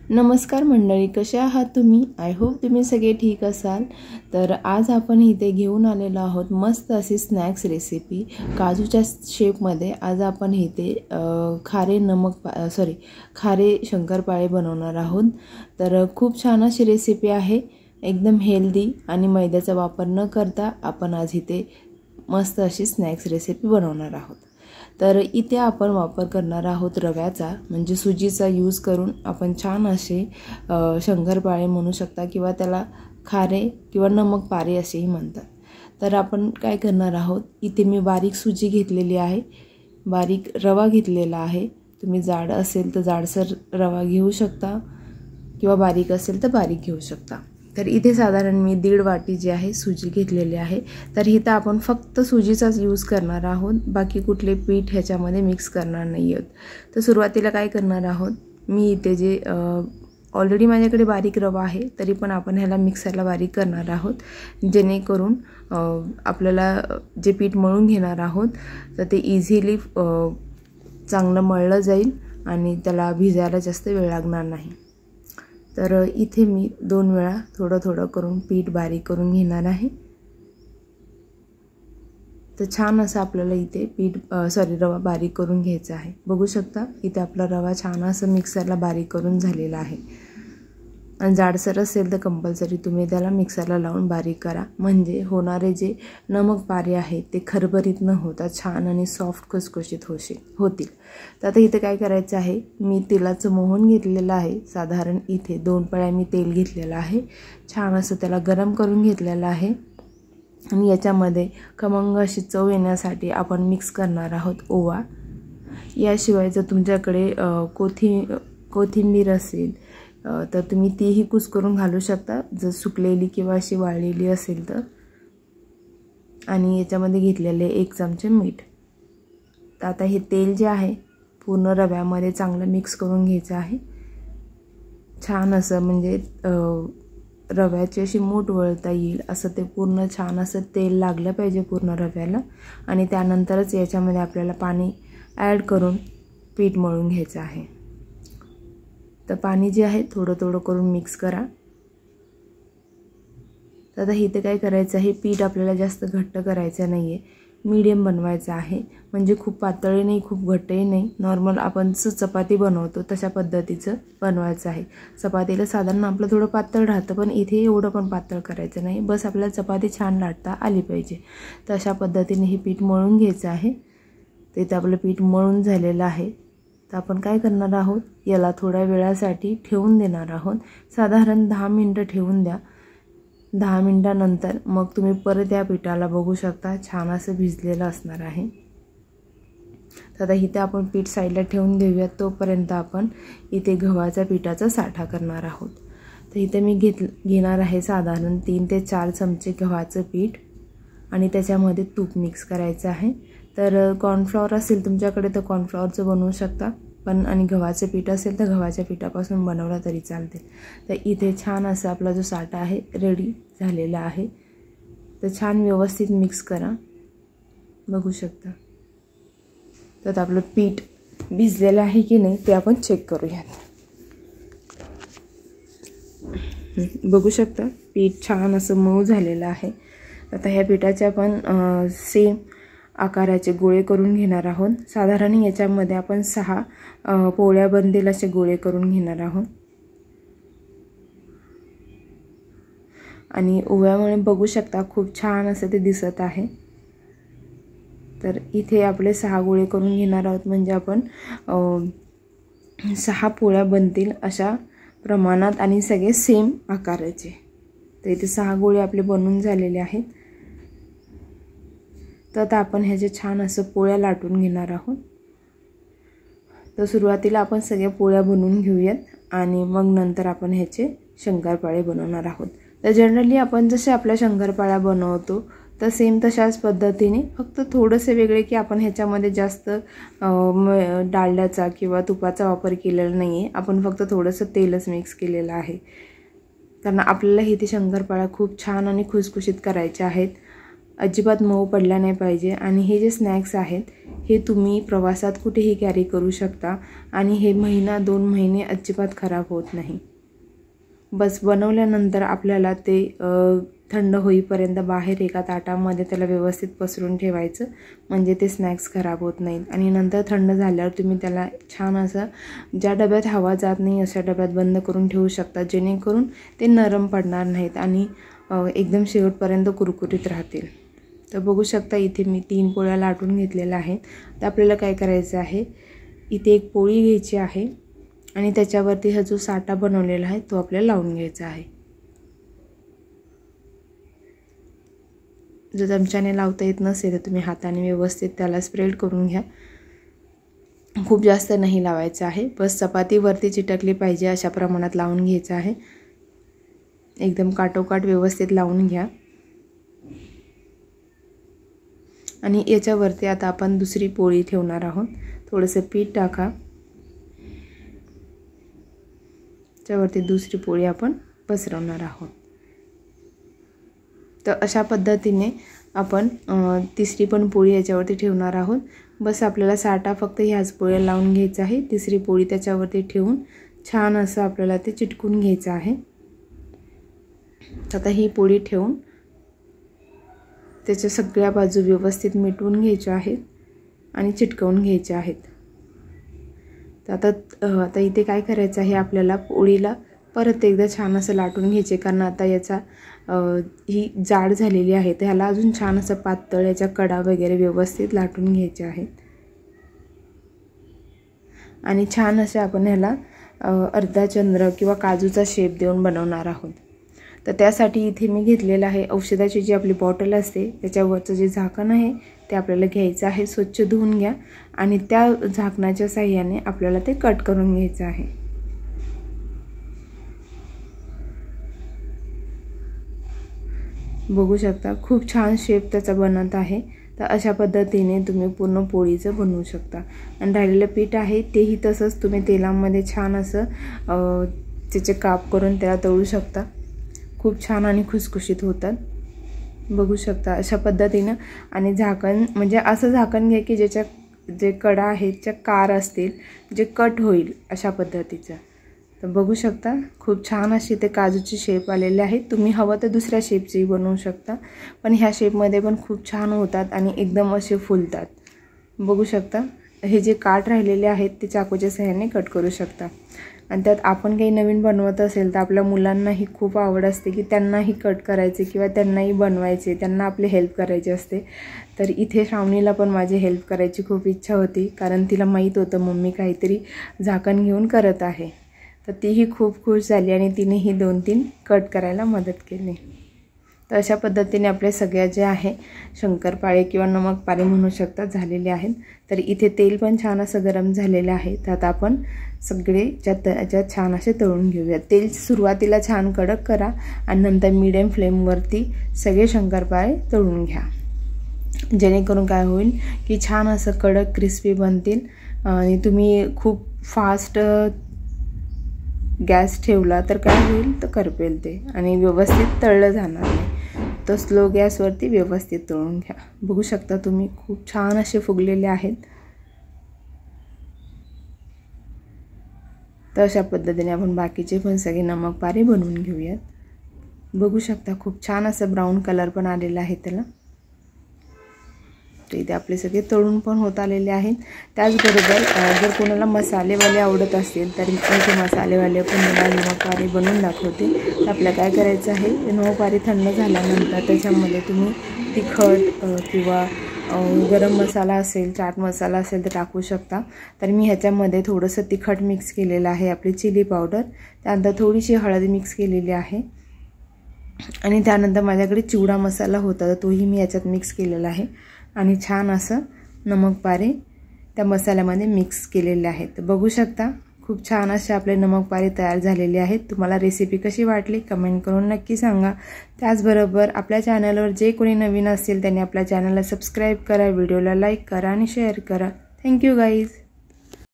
नमस्कार मंडळी, कसे आहात तुम्ही? आय होप तुम्ही सगळे ठीक असाल। तर आज आपण इथे घेऊन आलेलो आहोत मस्त अशी स्नॅक्स रेसिपी काजूच्या शेपमध्ये। आज आपण इथे खारे शंकरपाळे बनवणार आहोत। तर खूप छान अशी रेसिपी आहे, एकदम हेल्दी आणि मैद्याचा वापर न करता आपण आज इथे मस्त अशी स्नॅक्स रेसिपी बनवणार आहोत। तर इथे आपण वापर करणार आहोत रव्याचा, म्हणजे सुजीचा यूज करून आपण छान असे शंकरपाळे म्हणू शकता किंवा त्याला खारे किंवा नमक पारे असेही म्हणतात। तर आपण काय करणार आहोत, इथे मी बारीक सुजी घेतलेली आहे, बारीक रवा घेतलेला आहे। तुम्ही जाड असेल तर जाडसर रवा घेऊ शकता किंवा बारीक असेल तर बारीक घेऊ शकता। तर इथे साधारण मी 1.5 वाटी जी आहे सुजी घेतलेली आहे। तर इथे आपण फक्त सुजीचाच यूज करणार आहोत, बाकी कुठले पीठ ह्याच्यामध्ये मिक्स करणार नाही आहोत। तर सुरुवातीला काय करणार आहोत, मी इथे जे ऑलरेडी माझ्याकडे बारीक रवा आहे, तरी पण आपण ह्याला मिक्सरला बारीक करणार आहोत, जेणेकरून आपल्याला जे पीठ मळून घेणार आहोत तर ते इझिली चांगलं मळलं जाईल आणि त्याला भिजायला जास्त वेळ लागणार नाही। तर इथे मी 2 वेळा थोडं थोडं करून पीठ बारीक करून घेणार आहे। तर छान असं आपल्याला इथे रवा बारीक करून घ्यायचा आहे। बघू शकता इथे आपला रवा छान असं मिक्सरला बारीक करून झालेला आहे। आणि जाडसर असेल तर कंपल्सरी तुम्ही त्याला मिक्सरला लावून बारीक करा, म्हणजे होणारे जे नमक पारे आहेत ते खरबरीत न होता छान आणि सॉफ्ट खुसखुशीत होतील। तर आता इथे काय करायचं आहे, मी तेलाचं मोहन घेतलेलं आहे, साधारण इथे 2 पळ्या मी तेल घेतलेलं आहे। छान असं त्याला गरम करून घेतलेलं आहे आणि याच्यामध्ये खमंग अशी चव येण्यासाठी आपण मिक्स करणार आहोत ओवा। याशिवाय जर तुमच्याकडे कोथिंबीर असेल तर तुम्ही तीही कुस्करून घालू शकता, जर सुकलेली किंवा अशी वाळलेली असेल तर। आणि याच्यामध्ये घेतलेले 1 चमचे मीठ। तर आता हे तेल जे आहे पूर्ण रव्यामध्ये चांगलं मिक्स करून घ्यायचं आहे। छान असं म्हणजे रव्याची अशी मूठ वळता येईल असं ते पूर्ण छान असं तेल लागलं पाहिजे पूर्ण रव्याला। आणि त्यानंतरच याच्यामध्ये आपल्याला पाणी ॲड करून पीठ मळून घ्यायचं आहे। तर पाणी जे आहे थोडं थोडं करून मिक्स करा। तर आता इथे काय करायचं आहे, पीठ आपल्याला जास्त घट्ट करायचं नाही आहे, मीडियम बनवायचं आहे, म्हणजे खूप पातळही नाही खूप घट्टही नाही, नॉर्मल आपण चपाती बनवतो तशा पद्धतीचं बनवायचं आहे। चपातीला साधारण आपलं थोडं पातळ राहतं, पण इथे एवढं पण पातळ करायचं नाही, बस आपल्याला चपाती छान लाटता आली पाहिजे। तर अशा पद्धतीने हे पीठ मळून घ्यायचं आहे। तर इथे आपलं पीठ मळून झालेलं आहे। तर आपण काय करणार आहोत, याला थोड्या वेळासाठी ठेवून देणार आहोत, साधारण 10 मिनिटं ठेवून द्या। 10 मिनिटानंतर मग तुम्ही परत या पिठाला बघू शकता छान असं भिजलेलं असणार आहे। तर आता इथे आपण पीठ साईडला ठेवून देऊयात, तोपर्यंत आपण इथे गव्हाच्या पिठाचा साठा करणार आहोत। तर इथे मी घेणार आहे साधारण 3 ते 4 चमचे गव्हाचं पीठ आणि त्याच्यामध्ये तूप मिक्स करायचं आहे। तर कॉर्नफ्लॉवर असेल तुमच्याकडे तर कॉर्नफ्लॉवरचं बनवू शकता, पण आणि गव्हाचं पीठ असेल तर गव्हाच्या पिठापासून बनवला तरी चालते। तर इथे छान असा आपला जो साठा आहे रेडी झालेला आहे। तर छान व्यवस्थित मिक्स करा, बघू शकता। तर आपलं पीठ भिजलेलं आहे की नाही ते आपण चेक करूयात। बघू शकता पीठ छान असं मऊ झालेलं आहे। आता ह्या पिठाचे आपण सेम आकाराचे गोळे करून घेणार आहोत, साधारण याच्यामध्ये आपण 6 पोळ्या बनतील असे गोळे करून घेणार आहोत। आणि ओव्यामुळे बघू शकता खूप छान असं ते दिसत आहे। तर इथे आपले 6 गोळे करून घेणार आहोत, म्हणजे आपण 6 पोळ्या बनतील अशा प्रमाणात आणि सगळे सेम आकाराचे। तर इथे 6 गोळे आपले बनून झालेले आहेत। तर आता आपण ह्याचे छान असं पोळ्या लाटून घेणार आहोत। तर सुरुवातीला आपण सगळ्या पोळ्या बनवून घेऊयात आणि मग नंतर आपण ह्याचे शंकरपाळे बनवणार आहोत। तर जनरली आपण जसे आपल्या शंकरपाळ्या बनवतो तर सेम तशाच पद्धतीने, फक्त थोडंसं वेगळे की आपण ह्याच्यामध्ये जास्त डालड्याचा किंवा तुपाचा वापर केलेला नाही आहे, आपण फक्त थोडंसं तेलच मिक्स केलेलं आहे। कारण आपल्याला इथे शंकरपाळ्या खूप छान आणि खुसखुशीत करायच्या आहेत अजिबात मऊ पडला नाही पाहिजे। आणि हे जे स्नॅक्स आहेत हे तुम्ही प्रवासात कुठेही कॅरी करू शकता आणि हे महिना 2 महिने अजिबात खराब होत नाही। बस बनवल्यानंतर आपल्याला ते थंड होईपर्यंत बाहेर एका ताटामध्ये त्याला व्यवस्थित पसरून ठेवायचं, म्हणजे ते स्नॅक्स खराब होत नाहीत। आणि नंतर थंड झाल्यावर तुम्ही त्याला छान असं ज्या डब्यात हवा जात नाही अशा डब्यात बंद करून ठेवू शकता, जेणेकरून ते नरम पडणार नाहीत आणि एकदम शेवटपर्यंत कुरकुरीत राहतील। तर बघू शकता इथे मी 3 पोळ्या लाटून घेतलेल्या आहेत। तर आपल्याला काय करायचं आहे, इथे एक पोळी घ्यायची आहे आणि त्याच्यावरती हा जो साठा बनवलेला आहे तो आपल्याला लावून घ्यायचा आहे। जर चमच्याने लावता येत नसेल तर तुम्ही हाताने व्यवस्थित त्याला स्प्रेड करून घ्या। खूप जास्त नाही लावायचं आहे, बस चपातीवरती चिटकली पाहिजे अशा प्रमाणात लावून घ्यायचं आहे। एकदम काटोकाट व्यवस्थित लावून घ्या। आणि याच्यावरती आता आपण दुसरी पोळी ठेवणार आहोत। थोडंसं पीठ टाका, त्याच्यावरती दुसरी पोळी आपण पसरवणार आहोत। तर अशा पद्धतीने आपण तिसरी पण पोळी याच्यावरती ठेवणार आहोत। बस आपल्याला साठा फक्त ह्याच पोळ्या लावून घ्यायचा आहे। तिसरी पोळी त्याच्यावरती ठेवून छान असं आपल्याला ते चिटकून घ्यायचं आहे। आता ही पोळी ठेवून त्याच्या सगळ्या बाजू व्यवस्थित मिटवून घ्यायच्या आहेत आणि चिटकवून घ्यायच्या आहेत। तर आता इथे काय करायचं आहे, आपल्याला पोळीला परत एकदा छान असं लाटून घ्यायचे, कारण आता याचा ही जाड झालेली आहे तर ह्याला अजून छान असं पातळ याच्या कडा वगैरे व्यवस्थित लाटून घ्यायचे आहेत। आणि छान असे आपण ह्याला अर्धा चंद्र किंवा काजूचा शेप देऊन बनवणार आहोत। तर त्यासाठी इथे मी घेतलेलं आहे औषधाची जी आपली बॉटल असते त्याच्यावरचं जे झाकण आहे ते आपल्याला घ्यायचं आहे। स्वच्छ धुवून घ्या आणि त्या झाकणाच्या साहाय्याने आपल्याला ते कट करून घ्यायचं आहे। बघू शकता खूप छान शेप त्याचा बनत आहे। तर अशा पद्धतीने तुम्ही पूर्ण पोळीचं बनवू शकता। आणि राहिलेलं पीठ आहे तेही तसंच तुम्ही तेलामध्ये छान असं त्याचे काप करून त्याला तळू शकता, खूप छान आणि खुसखुशीत होतात। बघू शकता अशा पद्धतीने। आणि झाकण म्हणजे असं झाकण घ्या की ज्याच्या जे कडा आहेत त्या कार असतील, जे कट होईल अशा पद्धतीचं। तर बघू शकता खूप छान अशी ते काजूची शेप आलेले आहेत। तुम्ही हवं तर दुसऱ्या शेपची बनवू शकता, पण ह्या शेपमध्ये पण खूप छान होतात आणि एकदम असे फुलतात। बघू शकता हे जे काठ राहिलेले आहेत ते चाकूच्या सहाय्याने कट करू शकता। आणि त्यात आपण काही नवीन बनवत असेल तर आपल्या मुलांनाही खूप आवड असते की त्यांनाही कट करायचे किंवा त्यांनाही बनवायचे, त्यांना आपली हेल्प करायची असते। तर इथे श्रावणीला पण माझी हेल्प करायची खूप इच्छा होती, कारण तिला माहीत होतं मम्मी काहीतरी झाकण घेऊन करत आहे। तर तीही खूप खुश झाली आणि तिनेही 2-3 कट करायला मदत केली। तर अशा पद्धतीने आपले सगळ्या जे आहे शंकरपाळे किंवा नमकपारे म्हणू शकता झालेले आहेत। तर इथे तेल पण छान असं गरम झालेलं आहे। तर आता आपण सगळे ज्यात छान असे तळून घेऊया। तेल सुरुवातीला छान कडक करा आणि नंतर मीडियम फ्लेमवरती सगळे शंकरपाळे तळून घ्या, जेणेकरून काय होईल की छान असं कडक क्रिस्पी बनतील। आणि तुम्ही खूप फास्ट गॅस ठेवला तर काय होईल तर करपेल ते आणि व्यवस्थित तळलं जाणार नाही। तर स्लो गॅसवरती व्यवस्थित तळून घ्या। बघू शकता तुम्ही खूप छान असे फुगलेले आहेत। तर अशा पद्धतीने आपण बाकीचे पण सगळे नमकपारे बनवून घेऊयात। बघू शकता खूप छान असं ब्राऊन कलर पण आलेला आहे त्याला। तर इथे आपले सगळे तळून पण होत आलेले आहेत। त्याचबरोबर जर कोणाला मसालेवाले आवडत असतील तर इथे मसालेवाले पण नमकपारे बनवून दाखवते। तर आपल्याला काय करायचं आहे, नमकपारे थंड झाल्यानंतर त्याच्यामध्ये तुम्ही तिखट किंवा गरम मसाला असेल, चाट मसाला असेल तर टाकू शकता। तर मी ह्याच्यामध्ये थोडंसं तिखट मिक्स केलेलं आहे, आपली चिली पावडर, त्यानंतर थोडीशी हळद मिक्स केलेली आहे आणि त्यानंतर माझ्याकडे चिवडा मसाला होता तर तोही मी याच्यात मिक्स केलेला आहे। आणि छान असं नमकपारे त्या मसाल्यामध्ये मिक्स केलेले आहेत। तर बघू शकता खूप छान असे आपले नमकपारे तयार झालेले आहेत। तुम्हाला रेसिपी कशी वाटली कमेंट करून नक्की सांगा। त्याचबरोबर आपल्या चॅनलवर जे कोणी नवीन असेल त्यांनी आपल्या चॅनलला सबस्क्राईब करा, व्हिडिओला लाईक करा आणि शेअर करा। Thank you guys.